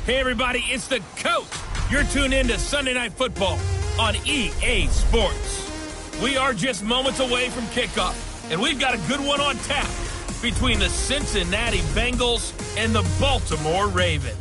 Hey, everybody, it's the coach. You're tuned in to Sunday Night Football on EA Sports. We are just moments away from kickoff, and we've got a good one on tap between the Cincinnati Bengals and the Baltimore Ravens.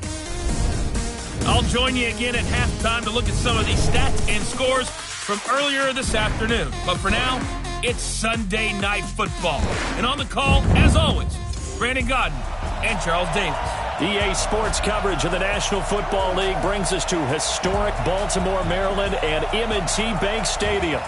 I'll join you again at halftime to look at some of these stats and scores from earlier this afternoon. But for now, it's Sunday Night Football. And on the call, as always, Brandon Godden and Charles Davis. EA Sports coverage of the National Football League brings us to historic Baltimore, Maryland, and M&T Bank Stadium.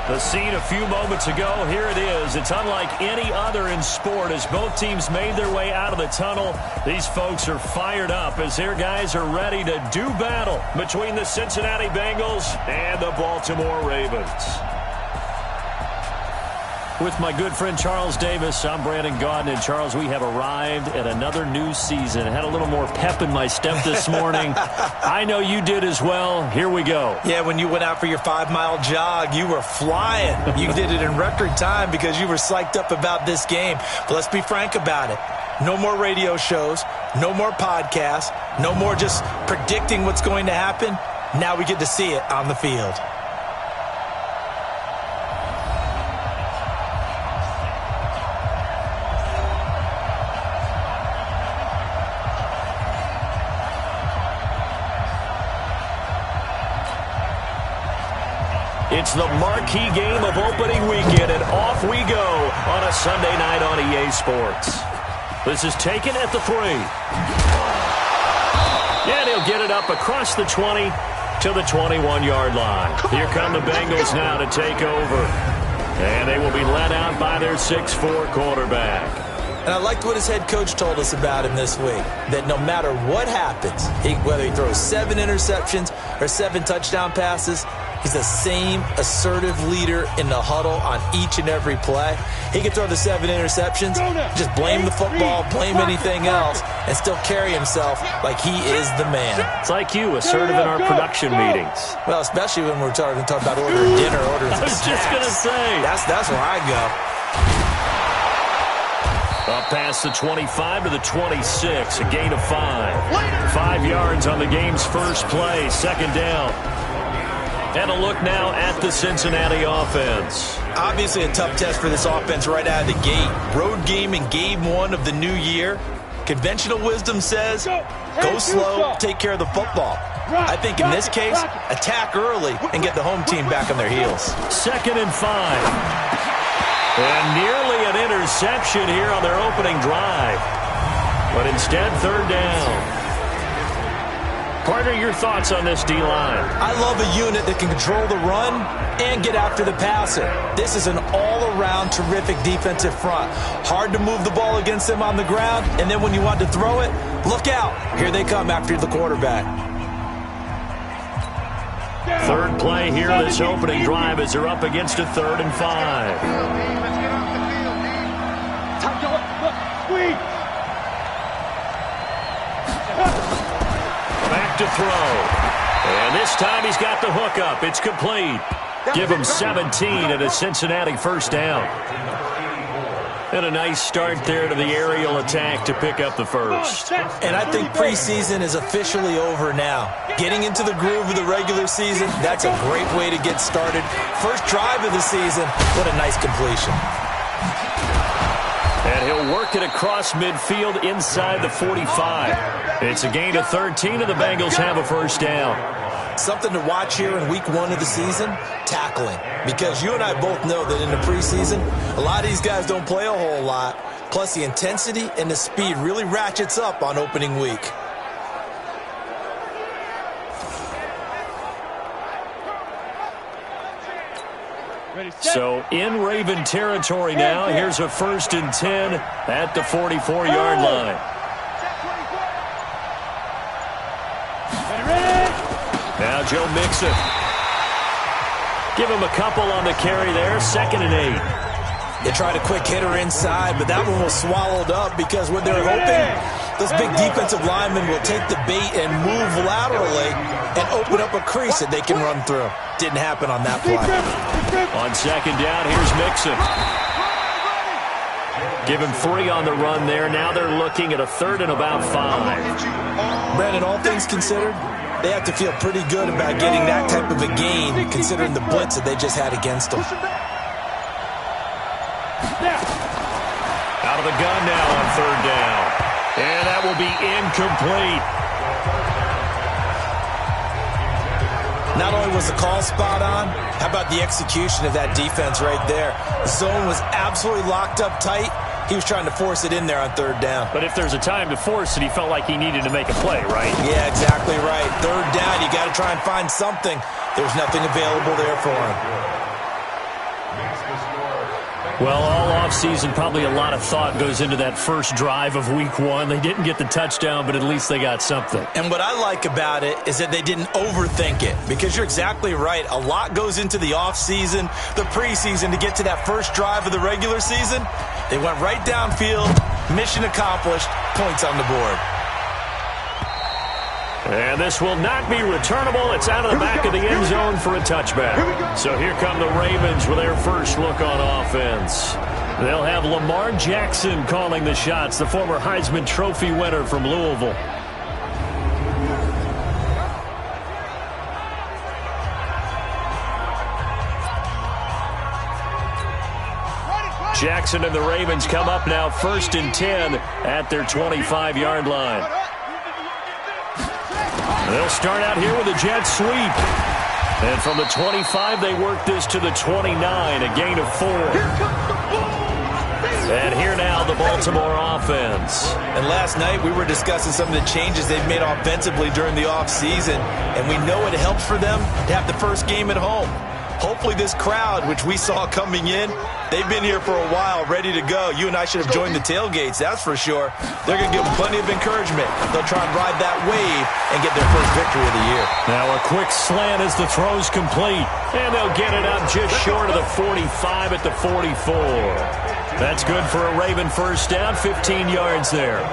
The scene a few moments ago, here it is. It's unlike any other in sport as both teams made their way out of the tunnel. These folks are fired up as their guys are ready to do battle between the Cincinnati Bengals and the Baltimore Ravens. With my good friend Charles Davis, I'm Brandon Godden. And Charles, we have arrived at another new season. I had a little more pep in my step this morning. I know you did as well. Here we go. Yeah, when you went out for your 5-mile jog, you were flying. You did it in record time because you were psyched up about this game. But let's be frank about it. No more radio shows, no more podcasts, no more just predicting what's going to happen. Now we get to see it on the field. It's the marquee game of opening weekend, and off we go on a Sunday night on EA Sports. This is taken at the 3. And he'll get it up across the 20 to the 21-yard line. Here come the Bengals now to take over. And they will be led out by their 6'4 quarterback. And I liked what his head coach told us about him this week, that no matter what happens, whether he throws 7 interceptions or 7 touchdown passes, he's the same assertive leader in the huddle on each and every play. He can throw the 7 interceptions, just blame the football, blame anything else, and still carry himself like he is the man. It's like you, assertive in our production meetings. Well, especially when we're talking about ordering dinner, ordering I was just going to say. That's where I go. Up past the 25 to the 26, a gain of 5. 5 yards on the game's first play, second down. And a look now at the Cincinnati offense. Obviously a tough test for this offense right out of the gate. Road game in game 1 of the new year. Conventional wisdom says, go slow, take care of the football. I think in this case, attack early and get the home team back on their heels. 2nd and 5. And nearly an interception here on their opening drive. But instead, 3rd down. Partner, your thoughts on this D-line? I love a unit that can control the run and get after the passer. This is an all-around terrific defensive front. Hard to move the ball against them on the ground, and then when you want to throw it, look out. Here they come after the quarterback. 3rd play here this opening drive as they're up against a 3rd and 5. Back to throw. And this time he's got the hook up. It's complete. Give him 17 and a Cincinnati first down. And a nice start there to the aerial attack to pick up the first. And I think preseason is officially over now. Getting into the groove of the regular season, that's a great way to get started. First drive of the season, what a nice completion. And he'll work it across midfield inside the 45. It's a gain of 13, and the Bengals have a first down. Something to watch here in week 1 of the season, tackling. Because you and I both know that in the preseason, a lot of these guys don't play a whole lot. Plus the intensity and the speed really ratchets up on opening week. So in Raven territory now, here's a 1st and 10 at the 44-yard line. Now Joe Mixon. Give him a couple on the carry there. 2nd and 8. They tried a quick hitter inside, but that one was swallowed up because when they're hoping, those big defensive linemen will take the bait and move laterally and open up a crease that they can run through. Didn't happen on that play. On 2nd down, here's Mixon. Give him 3 on the run there. Now they're looking at a 3rd and about 5. Brandon, all things considered, they have to feel pretty good about getting that type of a gain, considering the blitz that they just had against them. Out of the gun now on 3rd down. And that will be incomplete. Not only was the call spot on, how about the execution of that defense right there? The zone was absolutely locked up tight. He was trying to force it in there on 3rd down. But if there's a time to force it, he felt like he needed to make a play, right? Yeah, exactly right. 3rd down, you got to try and find something. There's nothing available there for him. Well, all offseason, probably a lot of thought goes into that first drive of week 1. They didn't get the touchdown, but at least they got something. And what I like about it is that they didn't overthink it, because you're exactly right. A lot goes into the offseason, the preseason, to get to that first drive of the regular season. They went right downfield, mission accomplished, points on the board. And this will not be returnable. It's out of the back of the end zone for a touchback. So here come the Ravens with their first look on offense. They'll have Lamar Jackson calling the shots, the former Heisman Trophy winner from Louisville. Jackson and the Ravens come up now 1st and 10 at their 25-yard line. They'll start out here with a jet sweep. And from the 25, they work this to the 29, a gain of 4. And here now, the Baltimore offense. And last night, we were discussing some of the changes they've made offensively during the offseason. And we know it helps for them to have the first game at home. Hopefully this crowd, which we saw coming in, they've been here for a while, ready to go. You and I should have joined the tailgates, that's for sure. They're going to give them plenty of encouragement. They'll try and ride that wave and get their first victory of the year. Now a quick slant as the throw's complete. And they'll get it up just short of the 45 at the 44. That's good for a Raven first down, 15 yards there.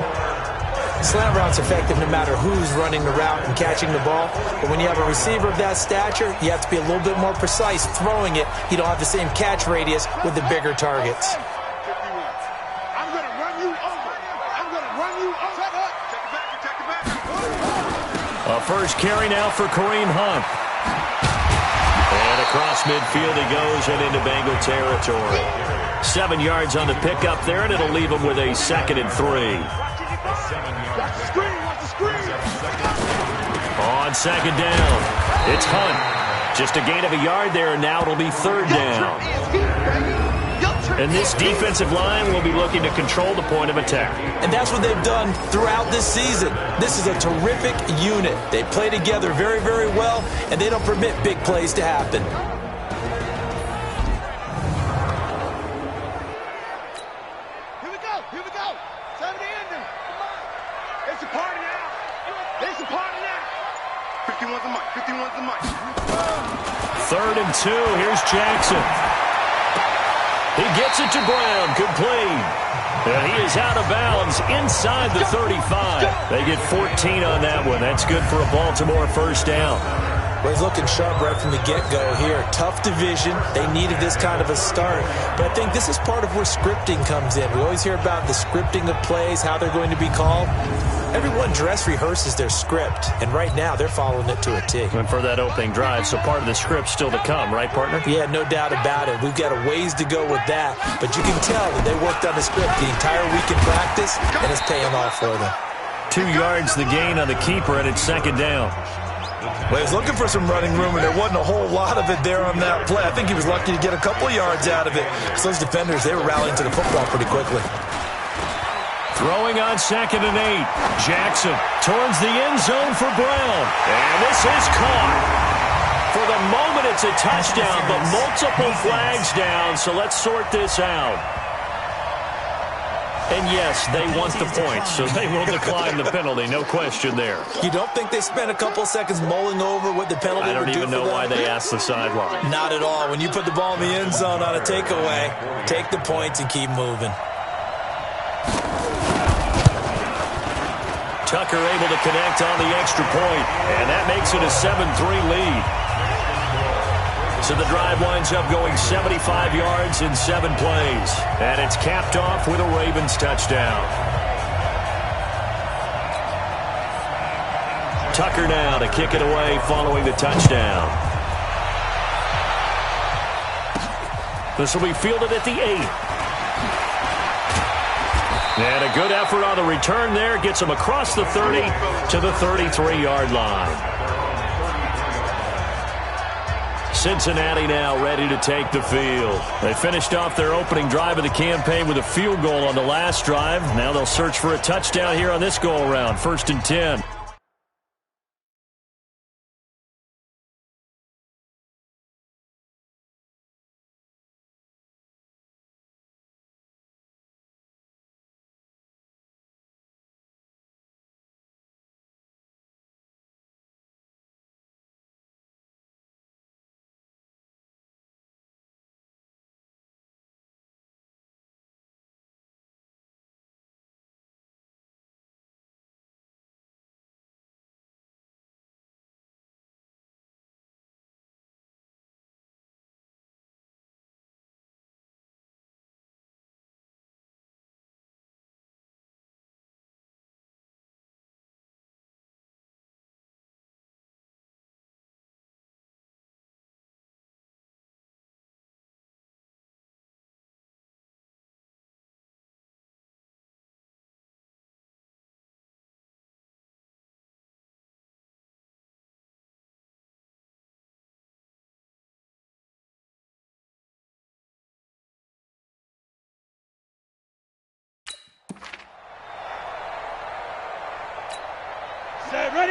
Slant route's effective no matter who's running the route and catching the ball. But when you have a receiver of that stature, you have to be a little bit more precise throwing it. You don't have the same catch radius with the bigger targets. I'm going to run you over. I'm going to run you over. Take it back. A first carry now for Kareem Hunt. And across midfield he goes and into Bengal territory. 7 yards on the pickup there, and it'll leave him with a 2nd and 3. On 2nd down, it's Hunt. Just a gain of a yard there, and now it'll be 3rd down. And this defensive line will be looking to control the point of attack. And that's what they've done throughout this season. This is a terrific unit. They play together very, very well, and they don't permit big plays to happen. Here we go. 7 to end them. Come on. It's a party now. It's a party now. 51's the mic. 51's the mic. 3rd and 2. Here's Jackson. He gets it to Brown. Complete. And he is out of bounds inside the 35. They get 14 on that one. That's good for a Baltimore first down. Well, he's looking sharp right from the get-go here. Tough division. They needed this kind of a start. But I think this is part of where scripting comes in. We always hear about the scripting of plays, how they're going to be called. Everyone dress rehearses their script, and right now they're following it to a T. And for that opening drive, so part of the script still to come, right, partner? Yeah, no doubt about it. We've got a ways to go with that, but you can tell that they worked on the script the entire week in practice, and it's paying off for them. 2 yards the gain on the keeper, and it's 2nd down. Well, he was looking for some running room, and there wasn't a whole lot of it there on that play. I think he was lucky to get a couple of yards out of it. So those defenders, they were rallying to the football pretty quickly. Throwing on 2nd and 8. Jackson towards the end zone for Brown. And this is caught. For the moment, it's a touchdown, but multiple flags down, so let's sort this out. And yes, they want the points, so they will decline the penalty, no question there. You don't think they spent a couple seconds mulling over what the penalty would do for them? I don't even know why they asked the sideline. Not at all. When you put the ball in the end zone on a takeaway, take the points and keep moving. Tucker able to connect on the extra point, and that makes it a 7-3 lead. So the drive winds up going 75 yards in 7 plays. And it's capped off with a Ravens touchdown. Tucker now to kick it away following the touchdown. This will be fielded at the 8. And a good effort on the return there. Gets him across the 30 to the 33-yard line. Cincinnati now ready to take the field. They finished off their opening drive of the campaign with a field goal on the last drive. Now they'll search for a touchdown here on this go-around. 1st and 10.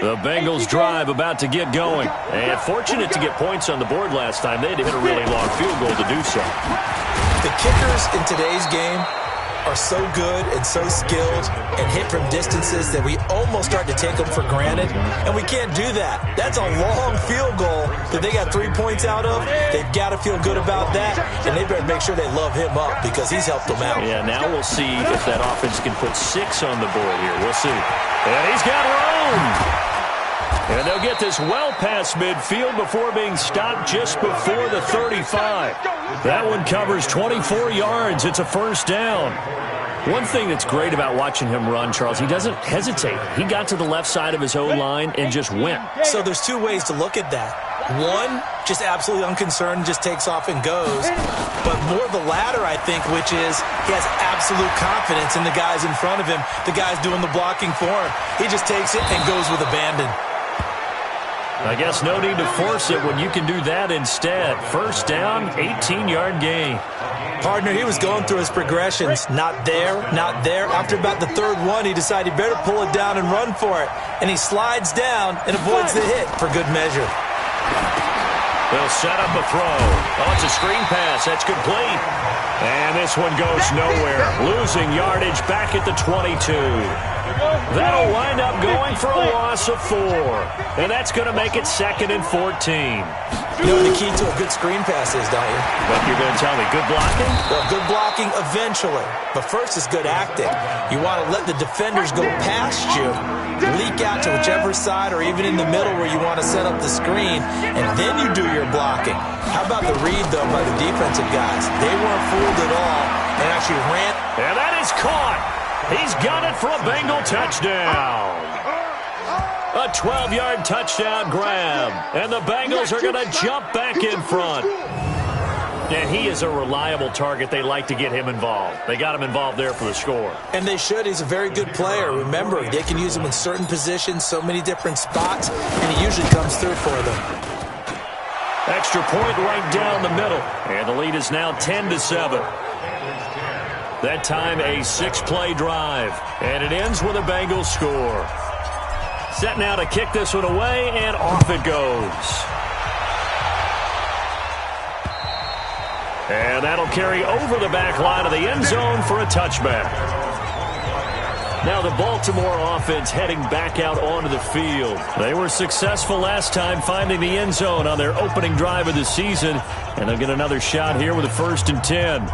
The Bengals drive about to get going. And fortunate to get points on the board last time. They had to hit a really long field goal to do so. The kickers in today's game are so good and so skilled and hit from distances that we almost start to take them for granted. And we can't do that. That's a long field goal that they got 3 points out of. They've got to feel good about that. And they better make sure they love him up because he's helped them out. Yeah, now we'll see if that offense can put 6 on the board here. We'll see. And he's got room. And they'll get this well past midfield before being stopped just before the 35. That one covers 24 yards. It's a 1st down. One thing that's great about watching him run, Charles, he doesn't hesitate. He got to the left side of his own line and just went. So there's 2 ways to look at that. One, just absolutely unconcerned, just takes off and goes. But more the latter, I think, which is he has absolute confidence in the guys in front of him, the guys doing the blocking for him. He just takes it and goes with abandon. I guess no need to force it when you can do that instead. 1st down, 18-yard gain. Partner, he was going through his progressions. Not there, not there. After about the 3rd one, he decided he better pull it down and run for it. And he slides down and avoids the hit for good measure. They'll set up a throw. Oh, it's a screen pass. That's complete. And this one goes nowhere. Losing yardage back at the 22. That'll wind up going for a loss of 4. And that's going to make it 2nd and 14. You know what the key to a good screen pass is, don't you? But you're going to tell me, good blocking? Well, good blocking eventually. But first is good acting. You want to let the defenders go past you, leak out to whichever side or even in the middle where you want to set up the screen, and then you do your blocking. How about the read, though, by the defensive guys? They weren't fooled at all and actually ran. And that is caught. He's got it for a Bengal touchdown. A 12-yard touchdown grab. And the Bengals are going to jump back in front. And he is a reliable target. They like to get him involved. They got him involved there for the score. And they should. He's a very good player. Remember, they can use him in certain positions, so many different spots, and he usually comes through for them. Extra point right down the middle. And the lead is now 10-7. That time a 6-play drive. And it ends with a Bengals score. Set now to kick this one away, and off it goes. And that'll carry over the back line of the end zone for a touchback. Now the Baltimore offense heading back out onto the field. They were successful last time finding the end zone on their opening drive of the season. And they'll get another shot here with a 1st and 10.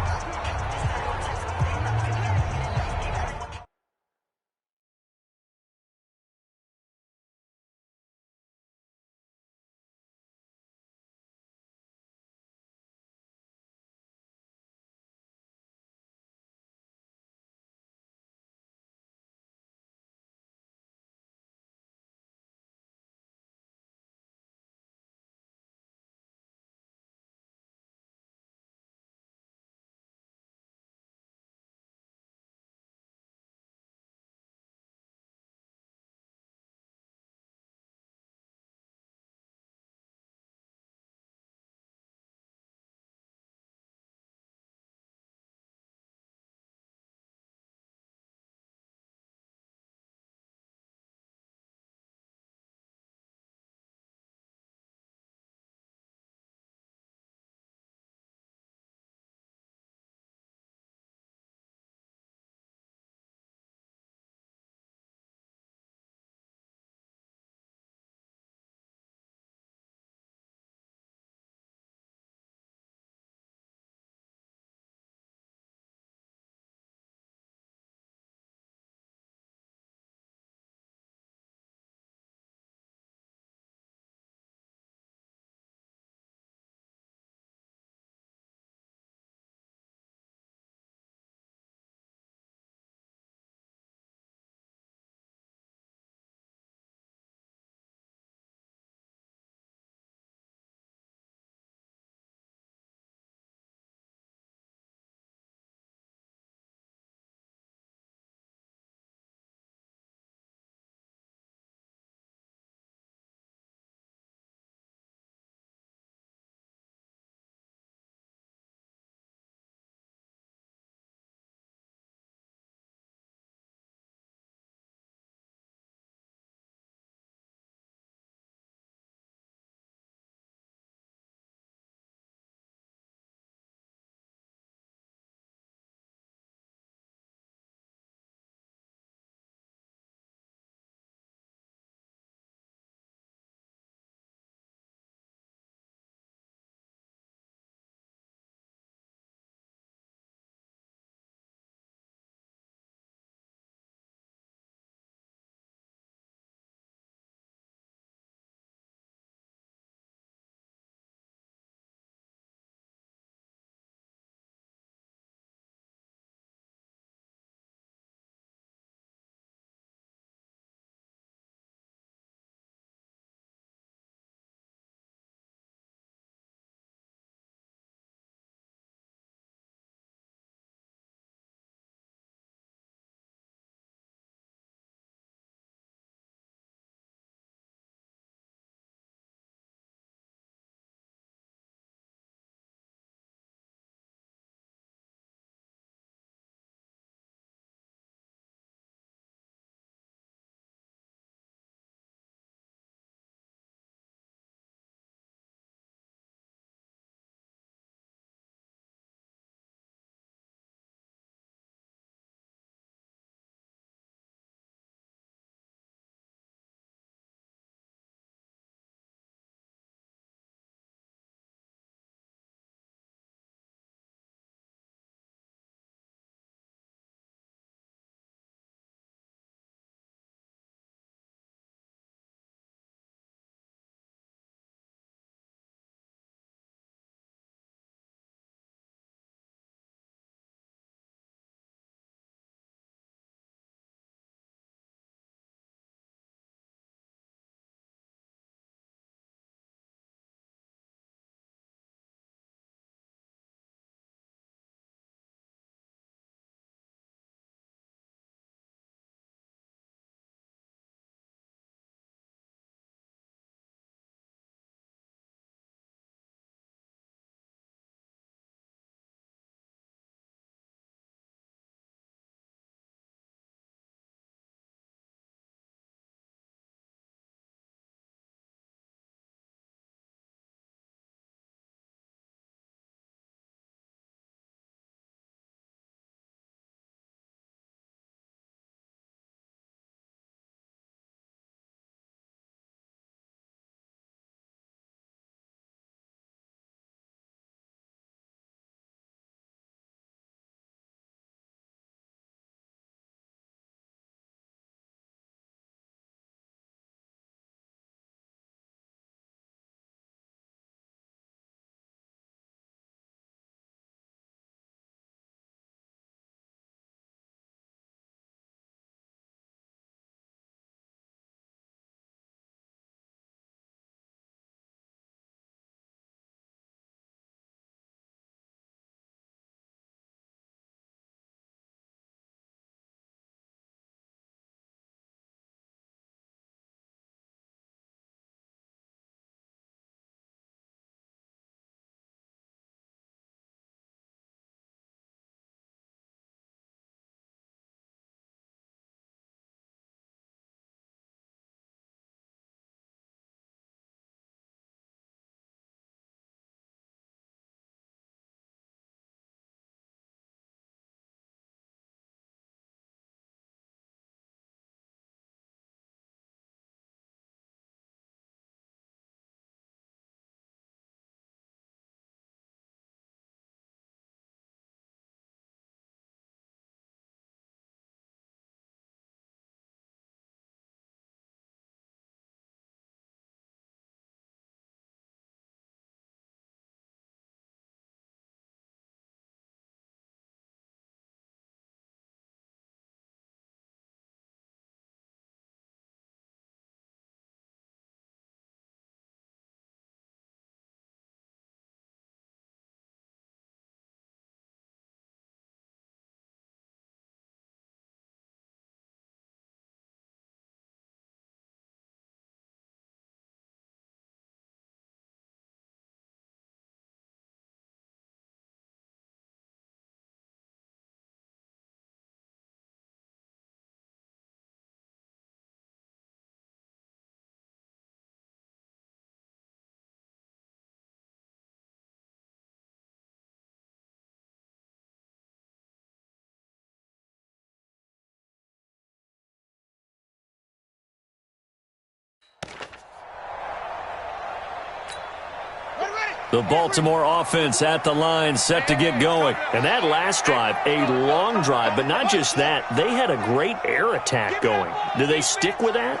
The Baltimore offense at the line, set to get going. And that last drive, a long drive, but not just that. They had a great air attack going. Do they stick with that?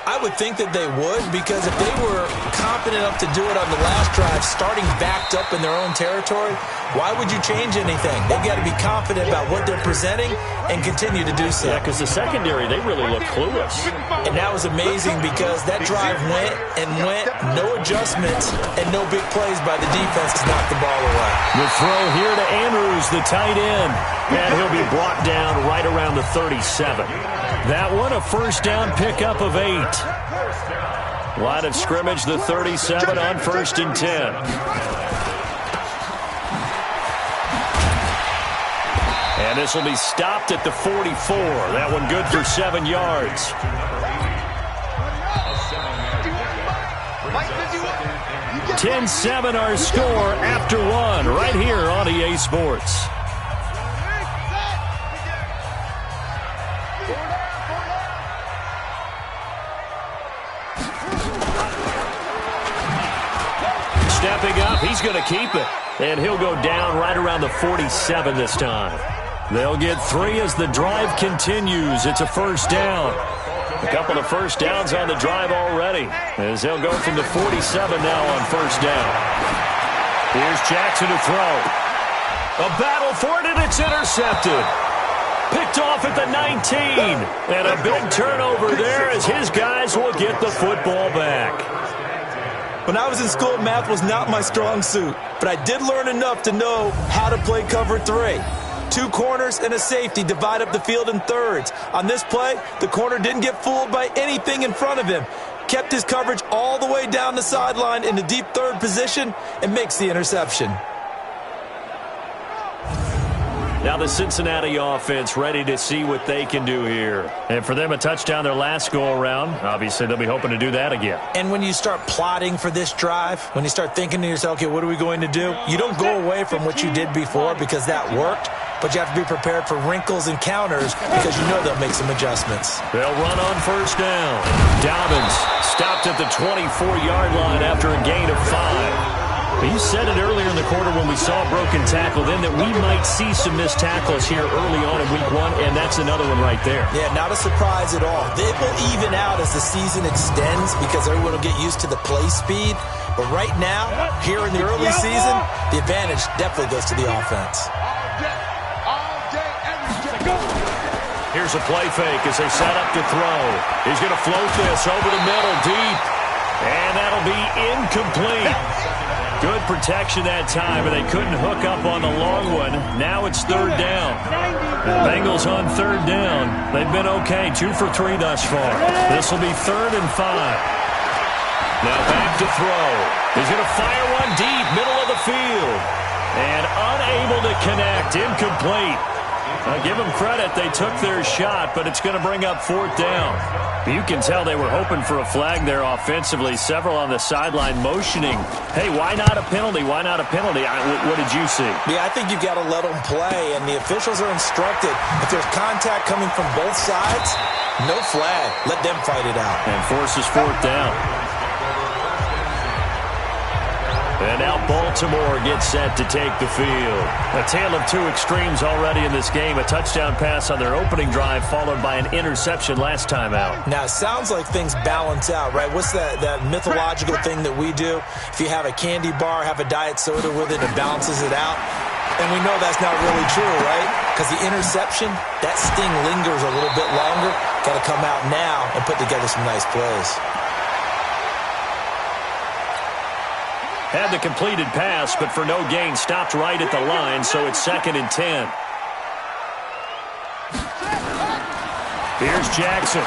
I would think that they would, because if they were confident enough to do it on the last drive, starting backed up in their own territory, why would you change anything? They've got to be confident about what they're presenting and continue to do so. Yeah, because the secondary, they really look clueless. And that was amazing because that drive went, no adjustments, and no big plays by the defense to knock the ball away. The throw here to Andrews, the tight end, and he'll be brought down right around the 37. That one, a first down pickup of 8. Line of scrimmage, the 37 on 1st and 10. And this will be stopped at the 44. That one good for 7 yards. 10-7 our score after 1 right here on EA Sports. Stepping up, he's going to keep it. And he'll go down right around the 47 this time. They'll get 3 as the drive continues. It's a first down. A couple of first downs on the drive already, as they'll go from the 47 now on first down. Here's Jackson to throw. A battle for it, and it's intercepted. Picked off at the 19. And a big turnover there as his guys will get the football back. When I was in school, math was not my strong suit, but I did learn enough to know how to play cover 3. 2 corners and a safety divide up the field in thirds. On this play, the corner didn't get fooled by anything in front of him. Kept his coverage all the way down the sideline in the deep third position and makes the interception. Now the Cincinnati offense ready to see what they can do here. And for them, a touchdown their last go-around. Obviously, they'll be hoping to do that again. And when you start plotting for this drive, when you start thinking to yourself, okay, what are we going to do? You don't go away from what you did before because that worked, but you have to be prepared for wrinkles and counters because you know they'll make some adjustments. They'll run on first down. Dobbins stopped at the 24-yard line after a gain of 5. You said it earlier in the quarter when we saw a broken tackle then that we might see some missed tackles here early on in week 1, and that's another one right there. Yeah, not a surprise at all. It will even out as the season extends because everyone will get used to the play speed. But right now, here in the early season, the advantage definitely goes to the offense. Here's a play fake as they set up to throw. He's going to float this over the middle deep, and that'll be incomplete. Good protection that time, but they couldn't hook up on the long one. Now it's 3rd down. The Bengals on 3rd down. They've been okay, 2 for 3 thus far. This will be 3rd and 5. Now back to throw. He's going to fire one deep, middle of the field. And unable to connect, incomplete. Give them credit, they took their shot, but it's going to bring up 4th down. You can tell they were hoping for a flag there offensively. Several on the sideline motioning, hey, why not a penalty? Why not a penalty? What did you see? Yeah, I think you've got to let them play, and the officials are instructed. If there's contact coming from both sides, no flag. Let them fight it out. And forces 4th down. And now Baltimore gets set to take the field. A tale of 2 extremes already in this game. A touchdown pass on their opening drive followed by an interception last time out. Now, it sounds like things balance out, right? What's that mythological thing that we do? If you have a candy bar, have a diet soda with it, it balances it out. And we know that's not really true, right? Because the interception, that sting lingers a little bit longer. Got to come out now and put together some nice plays. Had the completed pass, but for no gain, stopped right at the line, so it's 2nd and 10. Here's Jackson.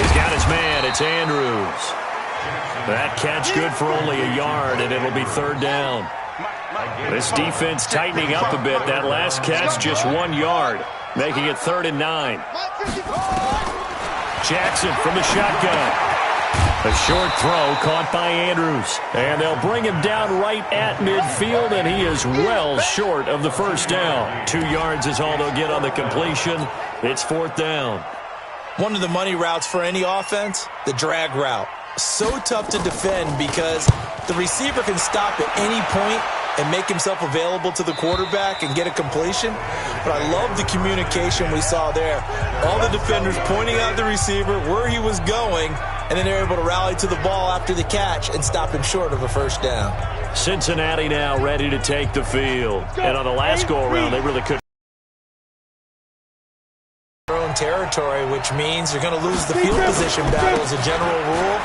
He's got his man. It's Andrews. That catch good for only a yard, and it'll be 3rd down. This defense tightening up a bit. That last catch, just 1 yard, making it 3rd and 9. Jackson from the shotgun. A short throw caught by Andrews. And they'll bring him down right at midfield, and he is well short of the first down. 2 yards is all they'll get on the completion. It's 4th down. One of the money routes for any offense, the drag route. so tough to defend because the receiver can stop at any point and make himself available to the quarterback and get a completion. But I love the communication we saw there. All the defenders pointing out the receiver, where he was going, and then they're able to rally to the ball after the catch and stop him short of a first down. Cincinnati now ready to take the field. And on the last go-around, they really couldn't. Their own territory, which means you're going to lose the field position battle as a general rule.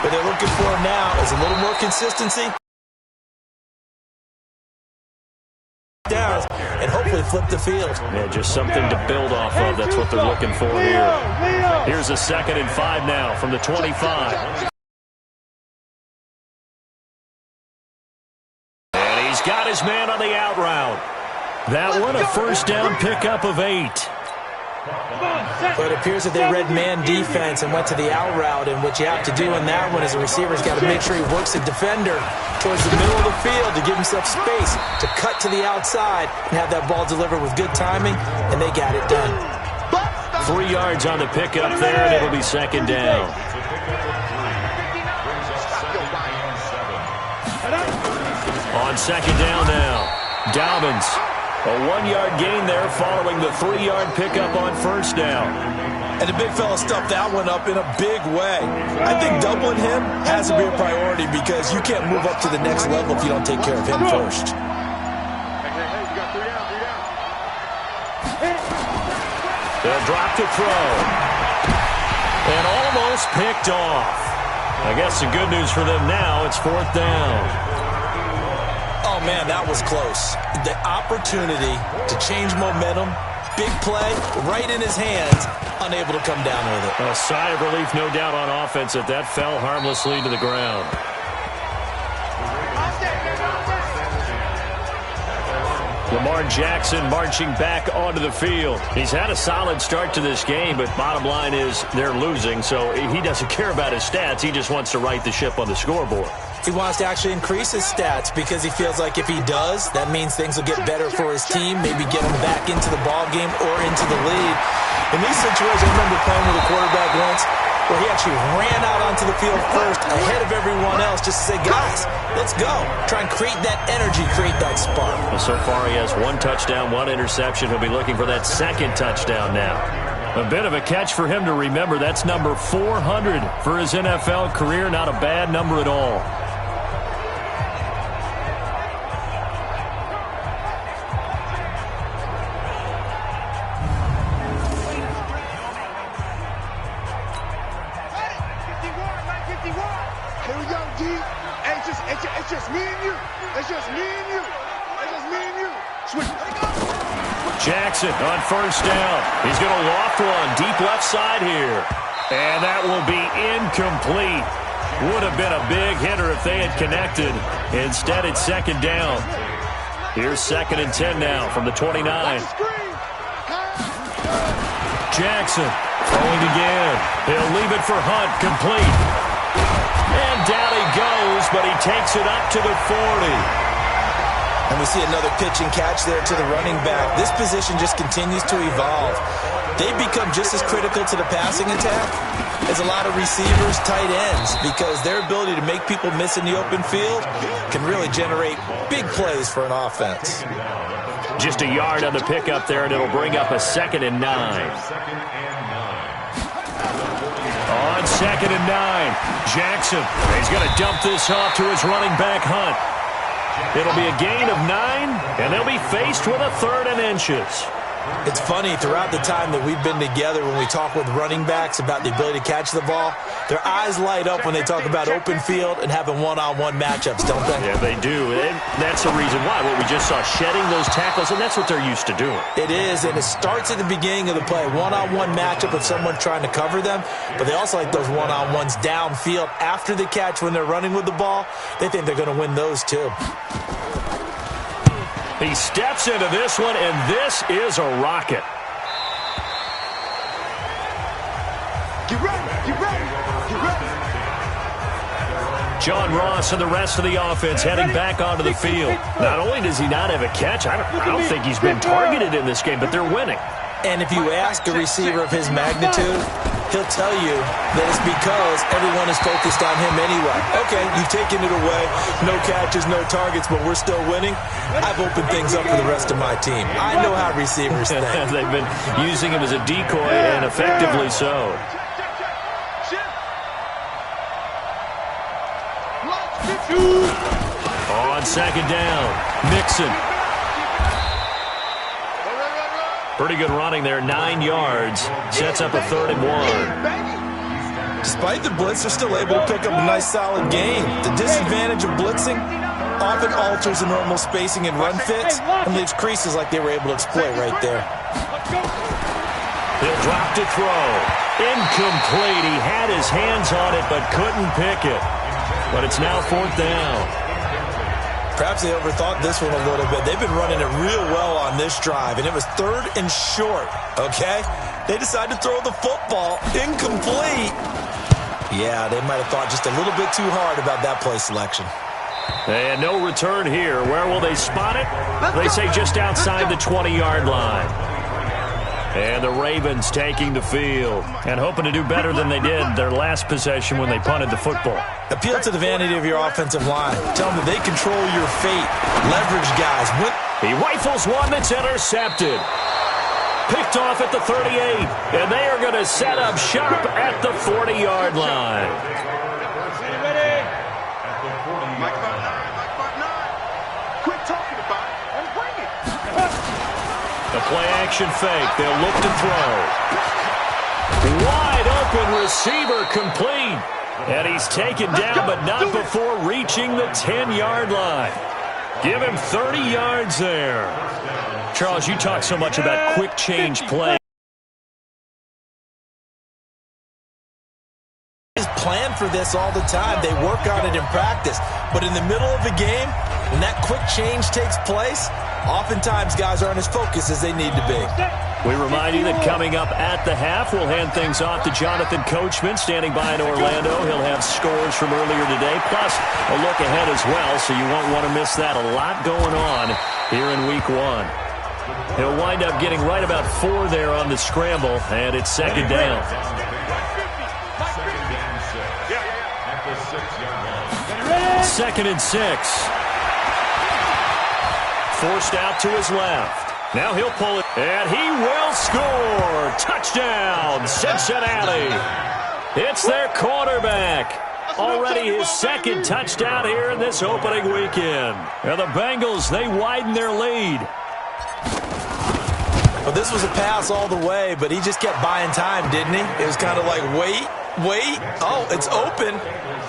What they're looking for now is a little more consistency. Downs and hopefully flip the field. Yeah, just something to build off of. That's what they're looking for here. Here's a 2nd and 5 now from the 25. And he's got his man on the out route. That one a first down pickup of 8. But it appears that they read man defense and went to the out route, and what you have to do in that one is the receiver's got to make sure he works the defender towards the middle of the field to give himself space to cut to the outside and have that ball delivered with good timing, and they got it done. 3 yards on the pickup there, and it'll be 2nd down. On 2nd down now, Dobbins. A 1-yard gain there following the 3-yard pickup on first down. And the big fella stuffed that one up in a big way. I think doubling him has to be a priority because you can't move up to the next level if you don't take care of him first. They'll drop to throw. And almost picked off. I guess the good news for them now, it's 4th down. Oh, man, that was close. The opportunity to change momentum, big play, right in his hands, unable to come down with it. A sigh of relief, no doubt, on offense that fell harmlessly to the ground. Lamar Jackson marching back onto the field. He's had a solid start to this game, but bottom line is they're losing, so he doesn't care about his stats. He just wants to right the ship on the scoreboard. He wants to actually increase his stats because he feels like if he does, that means things will get better for his team, maybe get him back into the ball game or into the lead. In these situations, I remember playing with a quarterback once where he actually ran out onto the field first ahead of everyone else just to say, guys, let's go. Try and create that energy, create that spark. Well, so far he has 1 touchdown, 1 interception. He'll be looking for that 2nd touchdown now. A bit of a catch for him to remember. That's number 400 for his NFL career. Not a bad number at all. It's just me and you. It's just me and you. It's just me and you. Switch. Jackson on first down. He's going to loft one deep left side here. And that will be incomplete. Would have been a big hitter if they had connected. Instead, it's 2nd down. Here's 2nd and 10 now from the 29. Jackson throwing again. He'll leave it for Hunt, complete. And down he goes, but he takes it up to the 40. And we see another pitch and catch there to the running back. This position just continues to evolve. They become just as critical to the passing attack as a lot of receivers, tight ends, because their ability to make people miss in the open field can really generate big plays for an offense. Just a yard on the pickup there, and it'll bring up a 2nd and 9. On 2nd and 9, Jackson. He's going to dump this off to his running back, Hunt. It'll be a gain of 9, and they'll be faced with a 3rd and inches. It's funny, throughout the time that we've been together, when we talk with running backs about the ability to catch the ball, their eyes light up when they talk about open field and having one-on-one matchups, don't they? Yeah, they do. And that's the reason why. What we just saw, shedding those tackles, and that's what they're used to doing. It is, and it starts at the beginning of the play. One-on-one matchup with someone trying to cover them, but they also like those one-on-ones downfield after the catch when they're running with the ball. They think they're going to win those too. He steps into this one, and this is a rocket. Get ready, get ready, get ready. John Ross and the rest of the offense heading back onto the field. Not only does he not have a catch, I don't think he's been targeted in this game, but they're winning. And if you ask a receiver of his magnitude, he'll tell you that it's because everyone is focused on him anyway. Okay, you've taken it away. No catches, no targets, but we're still winning. I've opened things up for the rest of my team. I know how receivers think. They've been using him as a decoy, and effectively so. On second down, Mixon. Pretty good running there, 9 yards. Sets up a 3rd and 1. Despite the blitz, they're still able to pick up a nice, solid gain. The disadvantage of blitzing often alters the normal spacing and run fits and leaves creases like they were able to exploit right there. He'll drop to throw. Incomplete. He had his hands on it but couldn't pick it. But it's now 4th down. Perhaps they overthought this one a little bit. They've been running it real well on this drive, and it was 3rd and short, okay? They decided to throw the football. Incomplete. Yeah, they might have thought just a little bit too hard about that play selection. And no return here. Where will they spot it? They say just outside the 20-yard line. And the Ravens taking the field and hoping to do better than they did their last possession when they punted the football. Appeal to the vanity of your offensive line. Tell them that they control your fate. Leverage guys. He rifles one that's intercepted. Picked off at the 38. And they are going to set up shop at the 40-yard line. Quit talking about it and bring it. The play-action fake. They'll look to throw. Wide open receiver complete. And he's taken down, but not before reaching the 10-yard line. Give him 30 yards there. Charles, you talk so much about quick change play. Plan for this all the time. They work on it in practice. But in the middle of the game, when that quick change takes place, oftentimes guys aren't as focused as they need to be. We remind you that coming up at the half, we'll hand things off to Jonathan Coachman standing by in Orlando. He'll have scores from earlier today, plus a look ahead as well, so you won't want to miss that. A lot going on here in Week 1. He'll wind up getting right about 4 there on the scramble, and it's second down. Second and 6. Forced out to his left. Now he'll pull it, and he will score. Touchdown, Cincinnati. It's their quarterback. Already his second touchdown here in this opening weekend. And the Bengals, they widen their lead. Well, this was a pass all the way, but he just kept buying time, didn't he? It was kind of like, wait. Oh, it's open.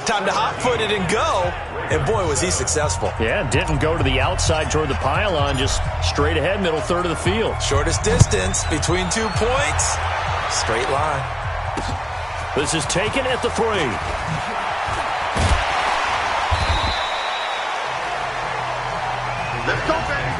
Time to hot-foot it and go. And, boy, was he successful. Yeah, didn't go to the outside toward the pylon, just straight ahead, middle third of the field. Shortest distance between 2 points. Straight line. This is taken at the 3. Let's go, baby.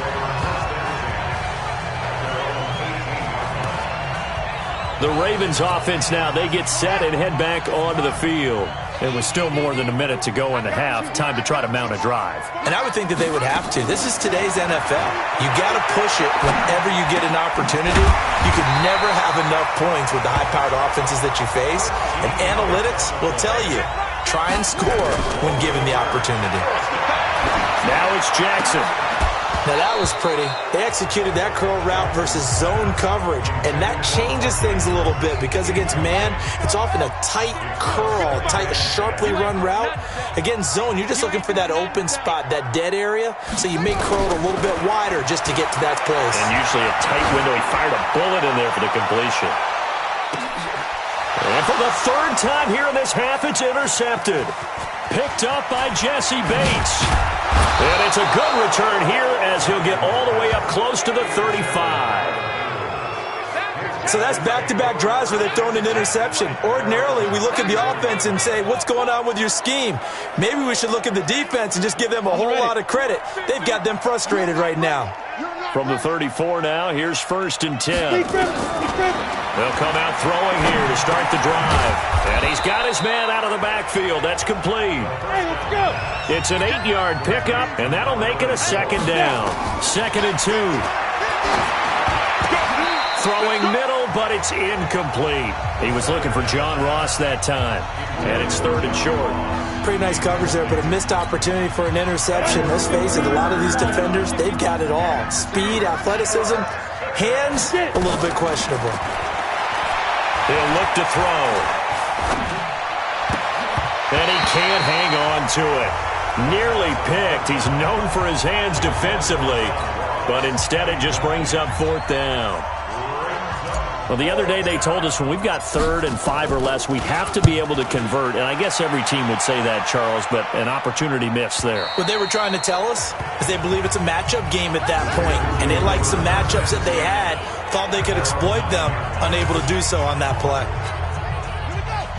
The Ravens offense now, they get set and head back onto the field. It was still more than a minute to go in the half. Time to try to mount a drive. And I would think that they would have to. This is today's NFL. You got to push it whenever you get an opportunity. You could never have enough points with the high-powered offenses that you face. And analytics will tell you, try and score when given the opportunity. Now it's Jackson. Now that was pretty. They executed that curl route versus zone coverage, and that changes things a little bit because against man, it's often a tight curl, tight, sharply run route. Against zone, you're just looking for that open spot, that dead area, so you may curl it a little bit wider just to get to that place. And usually a tight window. He fired a bullet in there for the completion. And for the 3rd time here in this half, it's intercepted. Picked up by Jesse Bates. And it's a good return here as he'll get all the way up close to the 35. So that's back-to-back drives where they've thrown an interception. Ordinarily, we look at the offense and say, what's going on with your scheme? Maybe we should look at the defense and just give them a whole lot of credit. They've got them frustrated right now. From the 34 now, here's 1st and 10. They'll come out throwing here to start the drive. And he's got his man out of the backfield. That's complete. Hey, let's go. It's an 8-yard pickup, and that'll make it a 2nd down. 2nd and 2. Throwing middle but it's incomplete. He was looking for John Ross that time, and it's 3rd and short. Pretty nice coverage there, but a missed opportunity for an interception. Let's face it, a lot of these defenders, they've got it all. Speed, athleticism, hands, a little bit questionable. He'll look to throw. And he can't hang on to it. Nearly picked. He's known for his hands defensively, but instead it just brings up 4th down. Well, the other day they told us when we've got 3rd and 5 or less, we have to be able to convert. And I guess every team would say that, Charles, but an opportunity missed there. What they were trying to tell us is they believe it's a matchup game at that point, and they liked some matchups that they had, thought they could exploit them, unable to do so on that play.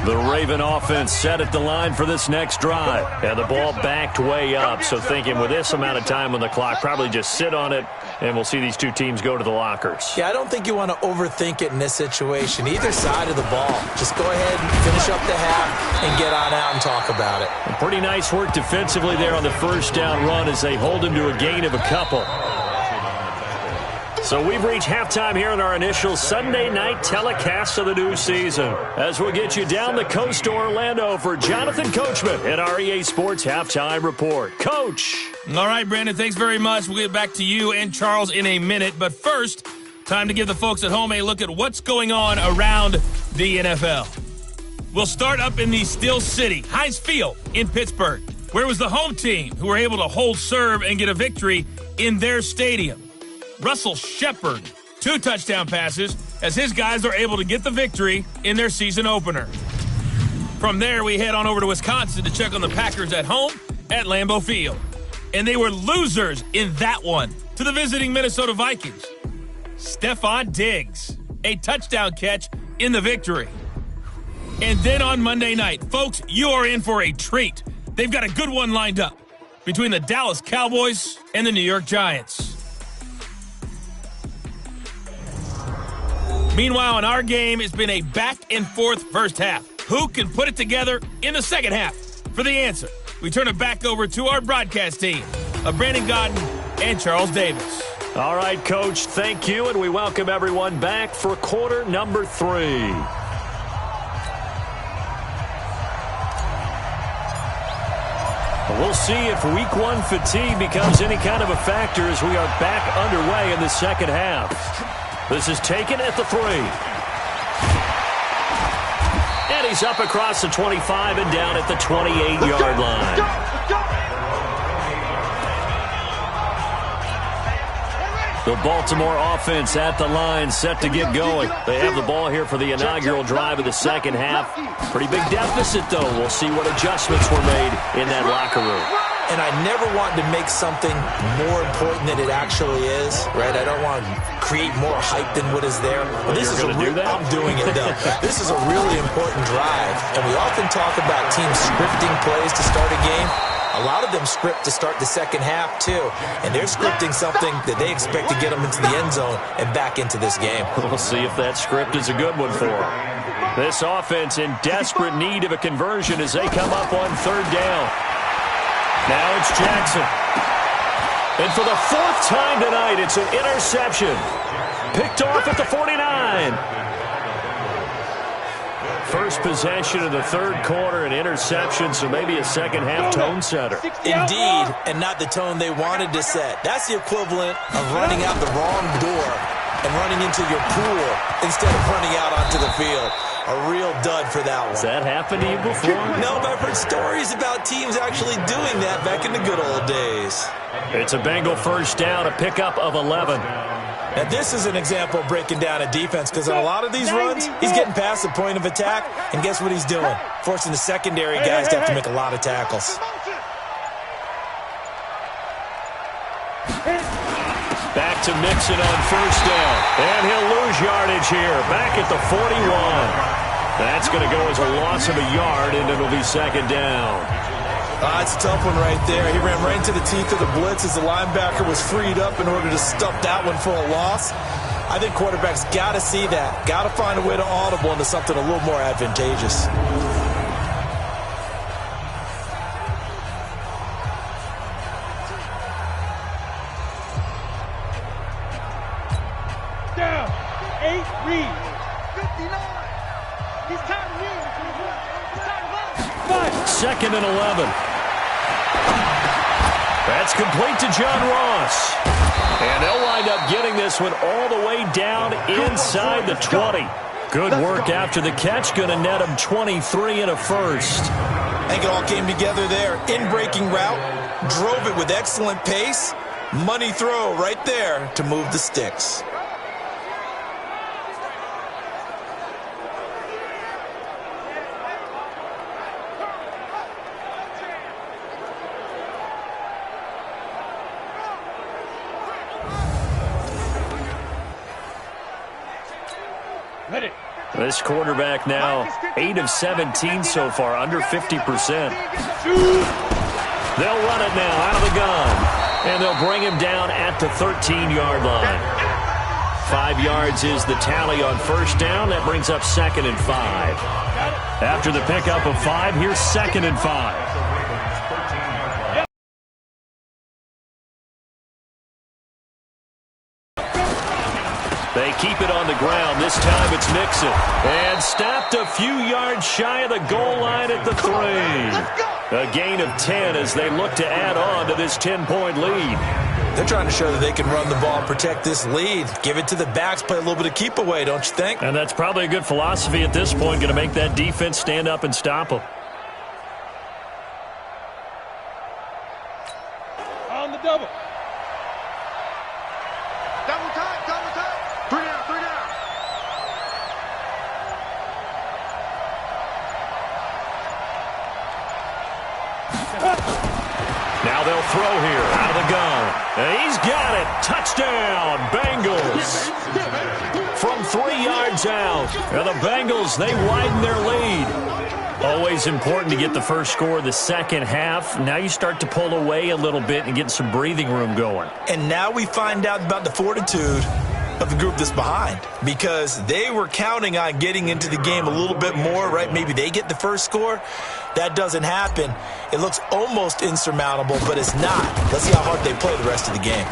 The Raven offense set at the line for this next drive. And the ball backed way up, so thinking with this amount of time on the clock, probably just sit on it, and we'll see these two teams go to the lockers. Yeah, I don't think you want to overthink it in this situation. Either side of the ball. Just go ahead and finish up the half and get on out and talk about it. And pretty nice work defensively there on the first down run as they hold him to a gain of a couple. So we've reached halftime here in our initial Sunday night telecast of the new season. As we'll get you down the coast to Orlando for Jonathan Coachman at our EA Sports Halftime Report. Coach. All right, Brandon, thanks very much. We'll get back to you and Charles in a minute. But first, time to give the folks at home a look at what's going on around the NFL. We'll start up in the Steel City, Heinz Field in Pittsburgh, where it was the home team who were able to hold serve and get a victory in their stadium. Russell Shepard, 2 touchdown passes as his guys are able to get the victory in their season opener. From there, we head on over to Wisconsin to check on the Packers at home at Lambeau Field. And they were losers in that one to the visiting Minnesota Vikings. Stephon Diggs, a touchdown catch in the victory. And then on Monday night, folks, you are in for a treat. They've got a good one lined up between the Dallas Cowboys and the New York Giants. Meanwhile, in our game, it's been a back-and-forth first half. Who can put it together in the second half? For the answer, we turn it back over to our broadcast team of Brandon Godden and Charles Davis. All right, Coach, thank you, and we welcome everyone back for quarter number 3. We'll see if week 1 fatigue becomes any kind of a factor as we are back underway in the second half. This is taken at the 3. And he's up across the 25 and down at the 28-yard line. The Baltimore offense at the line, set to get going. They have the ball here for the inaugural drive of the second half. Pretty big deficit, though. We'll see what adjustments were made in that locker room. And I never want to make something more important than it actually is, right? I don't want to create more hype than what is there. But this is I'm doing it, though. This is a really important drive. And we often talk about teams scripting plays to start a game. A lot of them script to start the second half, too. And they're scripting something that they expect to get them into the end zone and back into this game. We'll see if that script is a good one for them. This offense in desperate need of a conversion as they come up on 3rd down. Now it's Jackson. And for the 4th time tonight, it's an interception. Picked off at the 49. First possession of the 3rd quarter, an interception, so maybe a second-half tone setter. Indeed, and not the tone they wanted to set. That's the equivalent of running out the wrong door and running into your pool instead of running out onto the field. A real dud for that one. Has that happened to you before? No, but I've heard stories about teams actually doing that back in the good old days. It's a Bengal first down, a pickup of 11. Now, this is an example of breaking down a defense because on a lot of these runs, he's getting past the point of attack, and guess what he's doing? Forcing the secondary guys to have to make a lot of tackles. Back to Mixon on first down. And he'll lose yardage here. Back at the 41. That's going to go as a loss of a yard, and it'll be second down. It's a tough one right there. He ran right into the teeth of the blitz as the linebacker was freed up in order to stuff that one for a loss. I think quarterbacks got to see that. Got to find a way to audible into something a little more advantageous. Down. 8 reads. 2nd and 11. That's complete to John Ross. And they'll wind up getting this one all the way down inside the 20. Good work after the catch. Going to net him 23 and a first. I think it all came together there. In-breaking route. Drove it with excellent pace. Money throw right there to move the sticks. This quarterback now 8 of 17 so far, under 50%. They'll run it now out of the gun, and they'll bring him down at the 13-yard line. 5 yards is the tally on first down. That brings up 2nd and 5. After the pickup of 5, here's 2nd and 5. They keep it on the ground. This time it's Mixon. And stopped a few yards shy of the goal line at the 3. A gain of 10 as they look to add on to this 10-point lead. They're trying to show that they can run the ball and protect this lead. Give it to the backs, play a little bit of keep away, don't you think? And that's probably a good philosophy at this point. Going to make that defense stand up and stop them. On the double. Double time, double time. 3 down, 3 down. Now they'll throw here out of the gun. And he's got it. Touchdown, Bengals. From 3 yards out. And the Bengals, they widen their lead. Always important to get the first score of the second half. Now you start to pull away a little bit and get some breathing room going. And now we find out about the fortitude of the group that's behind, because they were counting on getting into the game a little bit more, right? Maybe they get the first score. That doesn't happen. It looks almost insurmountable, but it's not. Let's see how hard they play the rest of the game.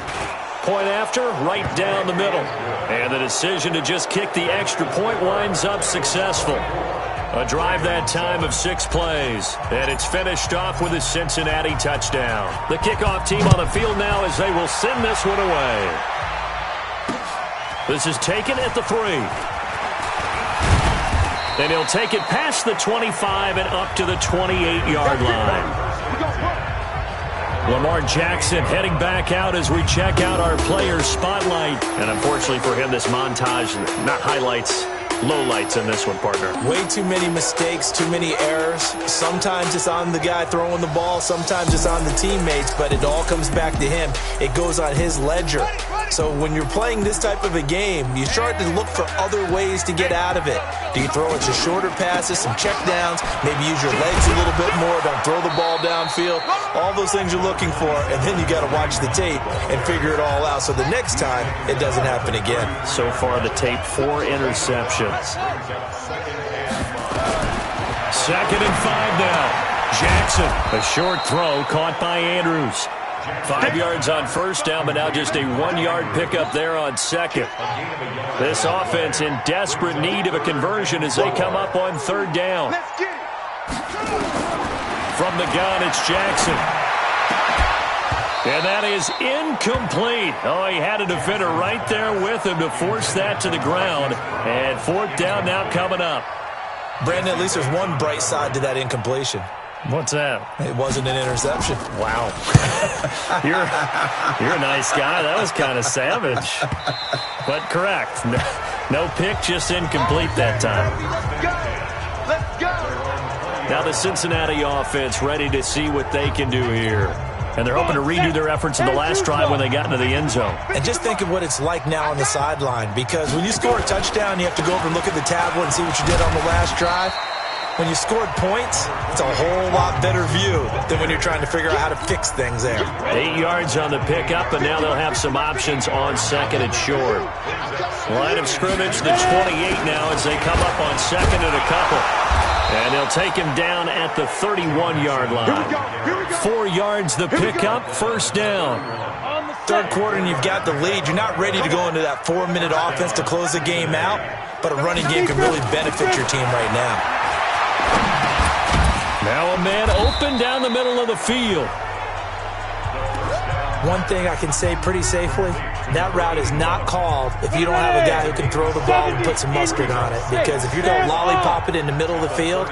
Point after, right down the middle. And the decision to just kick the extra point winds up successful. A drive that time of 6 plays. And it's finished off with a Cincinnati touchdown. The kickoff team on the field now as they will send this one away. This is taken at the 3. And he'll take it past the 25 and up to the 28-yard line. Lamar Jackson heading back out as we check out our players' spotlight. And unfortunately for him, this montage, not highlights, lowlights in this one, partner. Way too many mistakes, too many errors. Sometimes it's on the guy throwing the ball. Sometimes it's on the teammates, but it all comes back to him. It goes on his ledger. So when you're playing this type of a game, you start to look for other ways to get out of it. Do you throw it to shorter passes, some check downs, maybe use your legs a little bit more, don't throw the ball downfield, all those things you're looking for, and then you got to watch the tape and figure it all out so the next time it doesn't happen again. So far the tape, 4 interceptions. 2nd and 5 now. Jackson, a short throw caught by Andrews. 5 yards on first down, but now just a 1-yard pickup there on second. This offense in desperate need of a conversion as they come up on 3rd down. From the gun, it's Jackson. And that is incomplete. Oh, he had a defender right there with him to force that to the ground. And 4th down now coming up. Brandon, at least there's one bright side to that incompletion. What's that? It wasn't an interception. Wow. You're a nice guy. That was kind of savage. But correct. No pick, just incomplete that time. Let's go. Now the Cincinnati offense ready to see what they can do here. And they're hoping to redo their efforts in the last drive when they got into the end zone. And just think of what it's like now on the sideline, because when you score a touchdown, you have to go over and look at the tablet and see what you did on the last drive. When you scored points, it's a whole lot better view than when you're trying to figure out how to fix things there. 8 yards on the pickup, and now they'll have some options on 2nd and short. Line of scrimmage, the 28 now as they come up on 2nd and a couple. And they'll take him down at the 31-yard line. 4 yards the pickup, 1st down. 3rd quarter and you've got the lead. You're not ready to go into that 4-minute offense to close the game out, but a running game can really benefit your team right now. Now a man open down the middle of the field. One thing I can say pretty safely, that route is not called if you don't have a guy who can throw the ball and put some mustard on it. Because if you don't lollipop it in the middle of the field,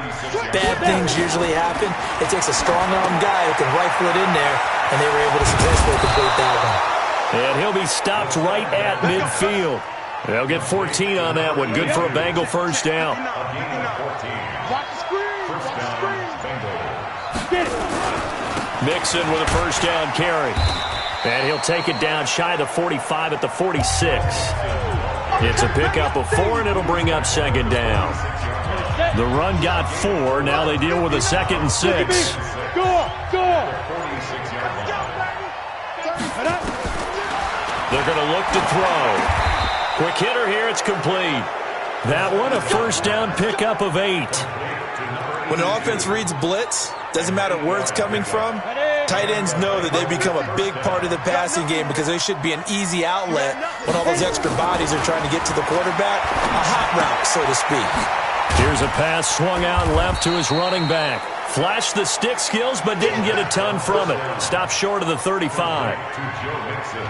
bad things usually happen. It takes a strong-arm guy who can rifle it in there, and they were able to successfully complete that one. And he'll be stopped right at midfield. They'll get 14 on that one. Good for a Bengal first down. Mixon with a first down carry. And he'll take it down shy of the 45 at the 46. It's a pickup of 4, and it'll bring up second down. The run got 4. Now they deal with a 2nd and 6. They're going to look to throw. Quick hitter here. It's complete. That one, a first down pickup of 8. When an offense reads blitz, doesn't matter where it's coming from, tight ends know that they become a big part of the passing game because they should be an easy outlet when all those extra bodies are trying to get to the quarterback. A hot route, so to speak. Here's a pass swung out left to his running back. Flashed the stick skills, but didn't get a ton from it. Stopped short of the 35.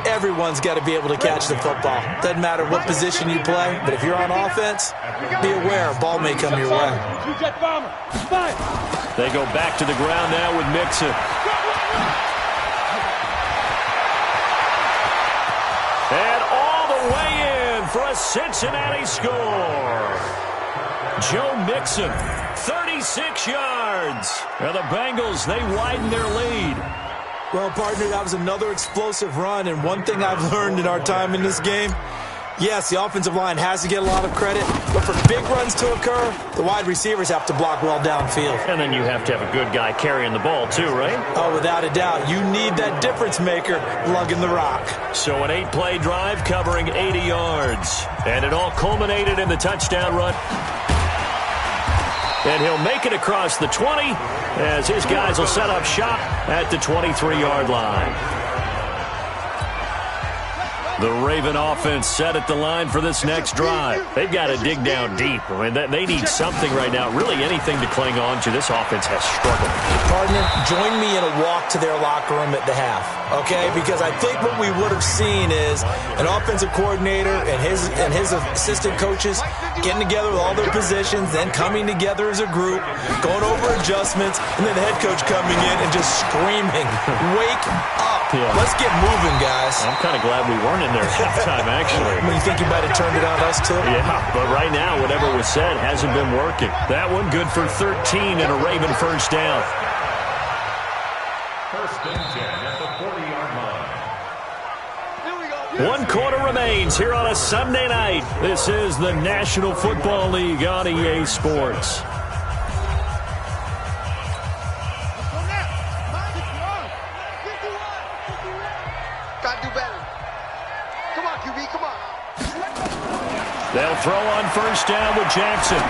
Everyone's got to be able to catch the football. Doesn't matter what position you play, but if you're on offense, be aware a ball may come your way. They go back to the ground now with Mixon. And all the way in for a Cincinnati score. Joe Mixon, 36 yards. And the Bengals, they widen their lead. Well, partner, that was another explosive run, and one thing I've learned in our time in this game, yes, the offensive line has to get a lot of credit, but for big runs to occur, the wide receivers have to block well downfield. And then you have to have a good guy carrying the ball too, right? Oh, without a doubt. You need that difference maker lugging the rock. So an 8-play drive covering 80 yards. And it all culminated in the touchdown run. And he'll make it across the 20 as his guys will set up shop at the 23-yard line. The Raven offense set at the line for this next drive. They've got to dig down deep. I mean, they need something right now, really anything to cling on to. This offense has struggled. Partner, join me in a walk to their locker room at the half, okay? Because I think what we would have seen is an offensive coordinator and his assistant coaches getting together with all their positions, then coming together as a group, going over adjustments, and then the head coach coming in and just screaming, "Wake up. Yeah. Let's get moving, guys." I'm kind of glad we weren't in there at halftime, actually. You think you might have turned it on us, too? Yeah, but right now, whatever was said hasn't been working. That one good for 13 and a Raven first down. First and 10 at the 40-yard line. 1 quarter remains here on a Sunday night. This is the National Football League on EA Sports. They'll throw on first down with Jackson.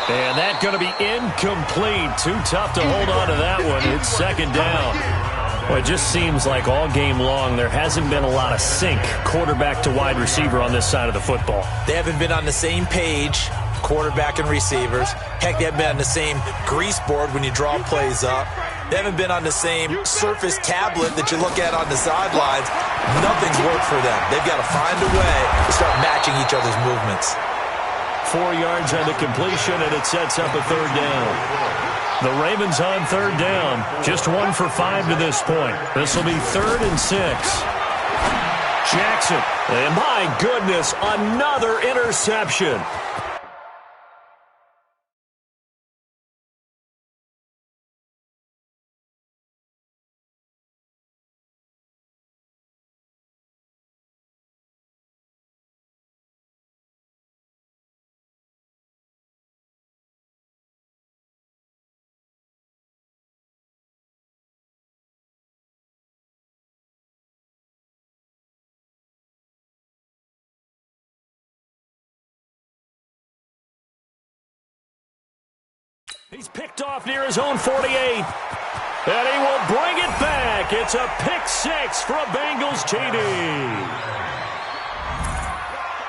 And that's going to be incomplete. Too tough to hold on to that one. It's second down. Well, it just seems like all game long there hasn't been a lot of sync quarterback to wide receiver on this side of the football. They haven't been on the same page, quarterback and receivers. Heck, they haven't been on the same grease board when you draw plays up. They haven't been on the same surface tablet that you look at on the sidelines. Nothing's worked for them. They've got to find a way to start matching each other's movements. 4 yards on the completion, and it sets up a third down. The Ravens on third down. Just 1 for 5 to this point. This will be 3rd and 6. Jackson. And my goodness, another interception. He's picked off near his own 48. And he will bring it back. It's a pick 6 for a Bengals TD.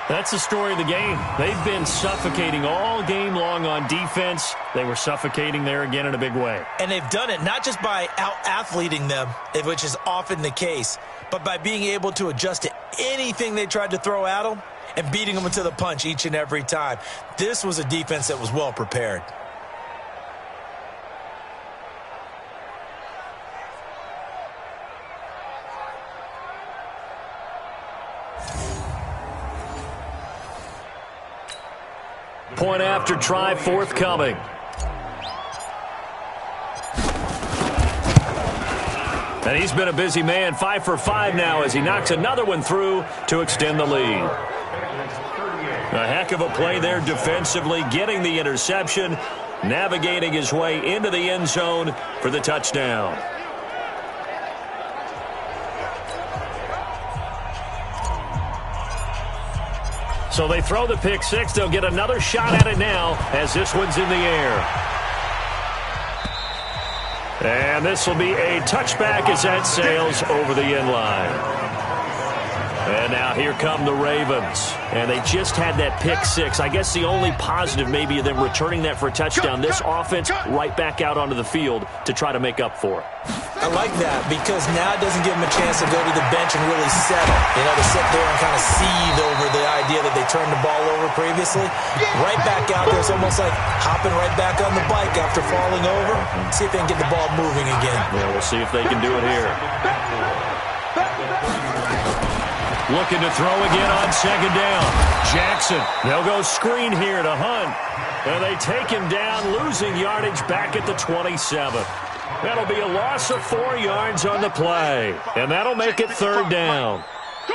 That's the story of the game. They've been suffocating all game long on defense. They were suffocating there again in a big way. And they've done it not just by out-athleting them, which is often the case, but by being able to adjust to anything they tried to throw at them and beating them to the punch each and every time. This was a defense that was well prepared. Point after try forthcoming. And he's been a busy man, 5 for 5 now as he knocks another one through to extend the lead. A heck of a play there defensively, getting the interception, navigating his way into the end zone for the touchdown. So they throw the pick six. They'll get another shot at it now as this one's in the air. And this will be a touchback as that sails over the end line. And now here come the Ravens. And they just had that pick six. I guess the only positive maybe of them returning that for a touchdown. This offense right back out onto the field to try to make up for it. I like that because now it doesn't give them a chance to go to the bench and really settle. To sit there and kind of seethe over the idea that they turned the ball over previously. Right back out there. It's almost like hopping right back on the bike after falling over. See if they can get the ball moving again. Yeah, we'll see if they can do it here. Looking to throw again on second down. Jackson. They'll go screen here to Hunt. And they take him down, losing yardage back at the 27. That'll be a loss of 4 yards on the play. And that'll make it third down.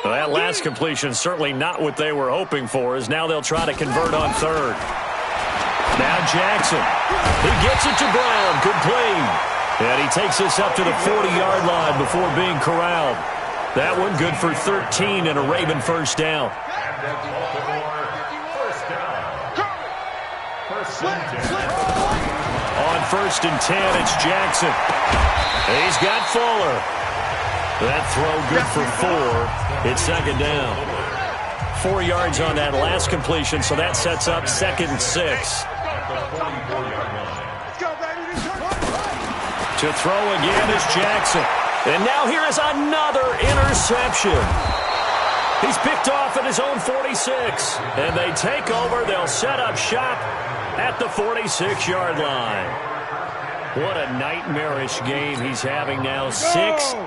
Well, that last completion certainly not what they were hoping for, as now they'll try to convert on third. Now Jackson. He gets it to Brown. Complete. And he takes this up to the 40-yard line before being corralled. That one good for 13 and a Raven first down. On first and 10, it's Jackson. He's got Fuller. That throw good for 4. It's second down. 4 yards on that last completion, so that sets up second and 6. To throw again is Jackson. And now here is another interception. He's picked off at his own 46. And they take over. They'll set up shop at the 46-yard line. What a nightmarish game he's having now. 6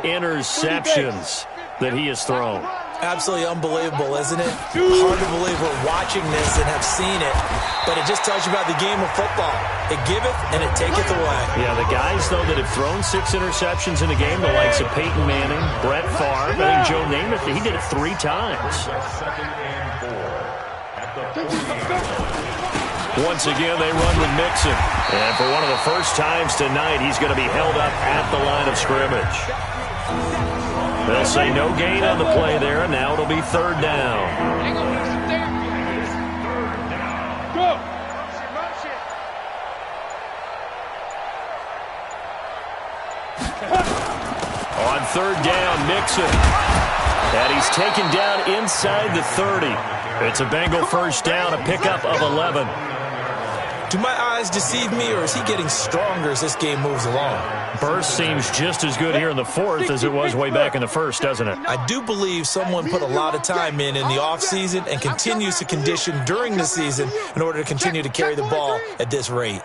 interceptions that he has thrown. Absolutely unbelievable, isn't it? Hard to believe we're watching this and have seen it, but it just tells you about the game of football. It giveth and it taketh away. Yeah, the guys, though, that have thrown 6 interceptions in a game, the likes of Peyton Manning, Brett Favre, I think Joe Namath, he did it 3 times. Once again, they run with Mixon. And for one of the first times tonight, he's going to be held up at the line of scrimmage. They'll say no gain on the play there, and now it'll be third down. On third down, Mixon. And he's taken down inside the 30. It's a Bengal first down, a pickup of 11. Do my eyes deceive me, or is he getting stronger as this game moves along? Burst seems just as good here in the fourth as it was way back in the first, doesn't it? I do believe someone put a lot of time in the offseason and continues to condition during the season in order to continue to carry the ball at this rate.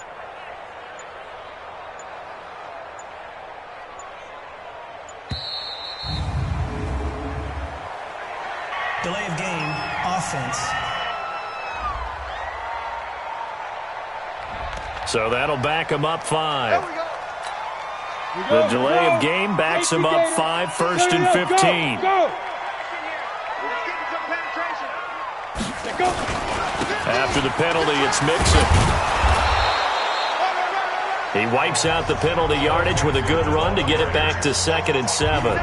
Delay of game, offense. So that'll back him up 5. The delay of game backs him up 5, first and 15. After the penalty, it's Mixon. He wipes out the penalty yardage with a good run to get it back to 2nd and 7.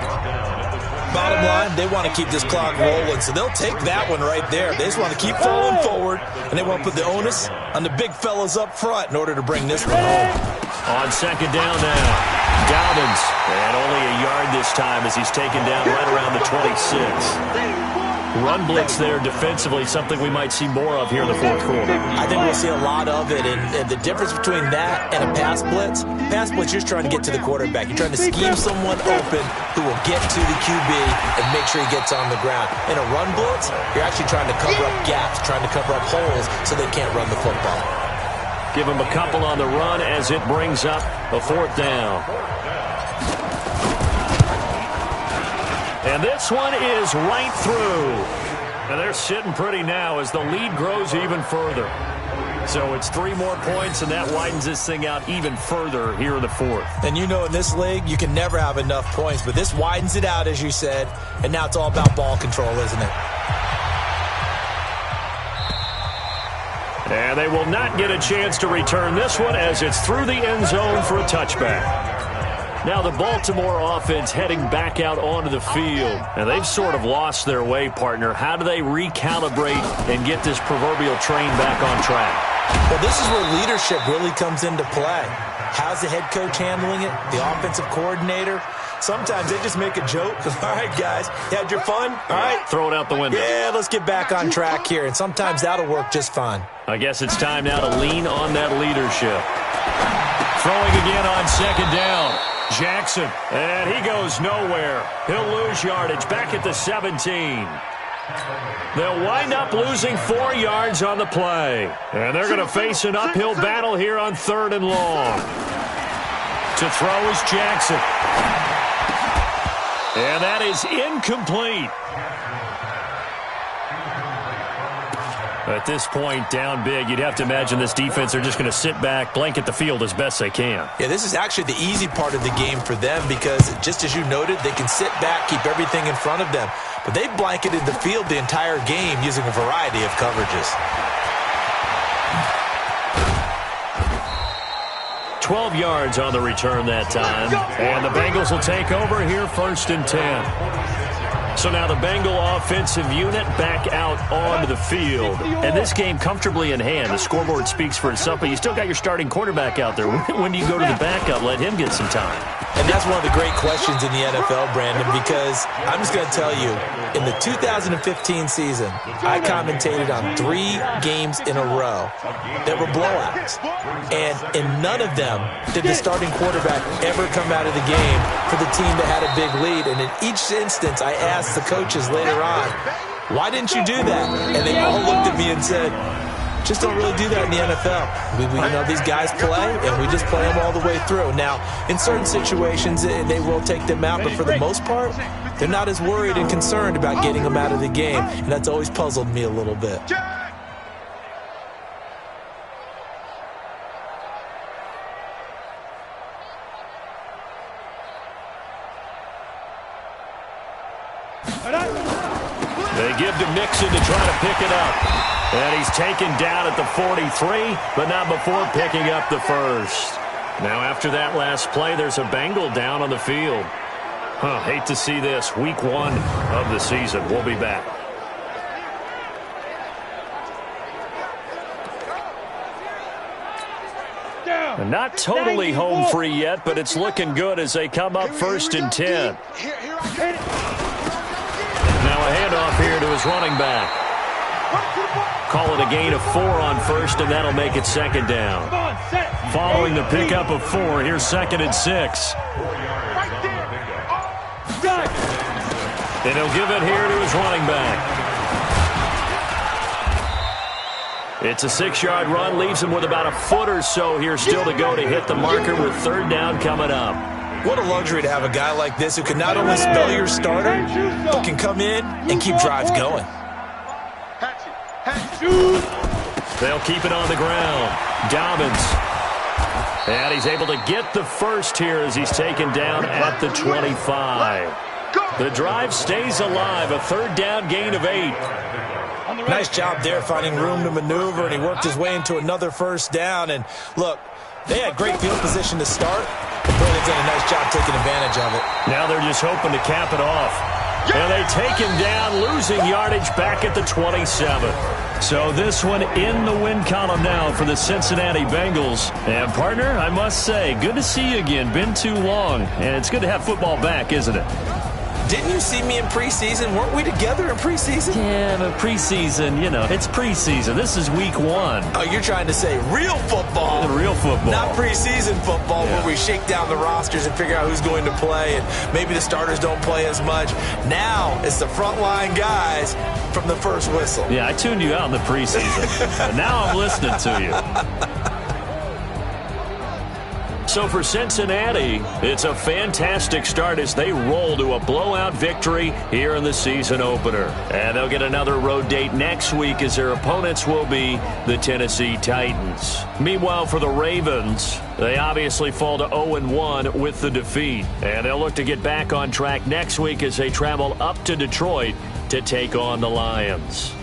Bottom line, they want to keep this clock rolling, so they'll take that one right there. They just want to keep falling forward, and they want to put the onus on the big fellas up front in order to bring this one home. On second down now, Dobbins, and only a yard this time as he's taken down right around the 26. Run blitz there defensively, something we might see more of here in the fourth quarter. I think we'll see a lot of it, and the difference between that and a pass blitz, you're trying to get to the quarterback. You're trying to scheme someone open who will get to the QB and make sure he gets on the ground. In a run blitz, you're actually trying to cover up gaps, trying to cover up holes so they can't run the football. Give him a couple on the run as it brings up a fourth down. And this one is right through. And they're sitting pretty now as the lead grows even further. So it's 3 more points, and that widens this thing out even further here in the fourth. And you know in this league, you can never have enough points, but this widens it out, as you said, and now it's all about ball control, isn't it? And they will not get a chance to return this one as it's through the end zone for a touchback. Now the Baltimore offense heading back out onto the field. And they've sort of lost their way, partner. How do they recalibrate and get this proverbial train back on track? Well, this is where leadership really comes into play. How's the head coach handling it? The offensive coordinator? Sometimes they just make a joke. All right, guys, you had your fun? All right. Throw it out the window. Yeah, let's get back on track here. And sometimes that'll work just fine. I guess it's time now to lean on that leadership. Throwing again on second down. Jackson, and he goes nowhere. He'll lose yardage back at the 17. They'll wind up losing 4 yards on the play. And they're going to face an uphill battle here on 3rd and long. To throw is Jackson. And that is incomplete. At this point, down big, you'd have to imagine this defense are just going to sit back, blanket the field as best they can. Yeah, this is actually the easy part of the game for them because, just as you noted, they can sit back, keep everything in front of them. But they blanketed the field the entire game using a variety of coverages. 12 yards on the return that time. And the Bengals will take over here 1st and 10. So now the Bengal offensive unit back out onto the field. And this game comfortably in hand. The scoreboard speaks for itself, but you still got your starting quarterback out there. When do you go to the backup? Let him get some time. And that's one of the great questions in the NFL, Brandon, because I'm just going to tell you, in the 2015 season, I commentated on 3 games in a row that were blowouts. And in none of them did the starting quarterback ever come out of the game for the team that had a big lead. And in each instance, I asked the coaches later on, why didn't you do that? And they all looked at me and said, just don't really do that in the NFL. We you know, these guys play, and we just play them all the way through. Now, in certain situations, they will take them out, but for the most part, they're not as worried and concerned about getting them out of the game, and that's always puzzled me a little bit. They give to Mixon to try to pick it up. And he's taken down at the 43, but not before picking up the first. Now after that last play, there's a Bengal down on the field. Hate to see this. Week 1 of the season. We'll be back. And not totally home free yet, but it's looking good as they come up 1st and 10. Now a handoff here to his running back. Call it a gain of 4 on 1st, and that'll make it 2nd down. Following the pickup of 4, here's 2nd and 6. And he'll give it here to his running back. It's a 6-yard run, leaves him with about a foot or so here still to go to hit the marker with 3rd down coming up. What a luxury to have a guy like this who can not only spell your starter, but can come in and keep drives going. They'll keep it on the ground. Dobbins. And he's able to get the first here as he's taken down at the 25. The drive stays alive. A 3rd down gain of 8. Nice job there finding room to maneuver, and he worked his way into another 1st down. And look, they had great field position to start. Brandon's done a nice job taking advantage of it. Now they're just hoping to cap it off. And they take him down, losing yardage back at the 27. So this one in the win column now for the Cincinnati Bengals. And, partner, I must say, good to see you again. Been too long. And it's good to have football back, isn't it? Didn't you see me in preseason? Weren't we together in preseason? Yeah, but preseason, it's preseason. This is week 1. Oh, you're trying to say real football. Real football. Not preseason football where we shake down the rosters and figure out who's going to play, and maybe the starters don't play as much. Now it's the frontline guys from the first whistle. Yeah, I tuned you out in the preseason. But now I'm listening to you. So for Cincinnati, it's a fantastic start as they roll to a blowout victory here in the season opener. And they'll get another road date next week as their opponents will be the Tennessee Titans. Meanwhile, for the Ravens, they obviously fall to 0-1 with the defeat. And they'll look to get back on track next week as they travel up to Detroit to take on the Lions.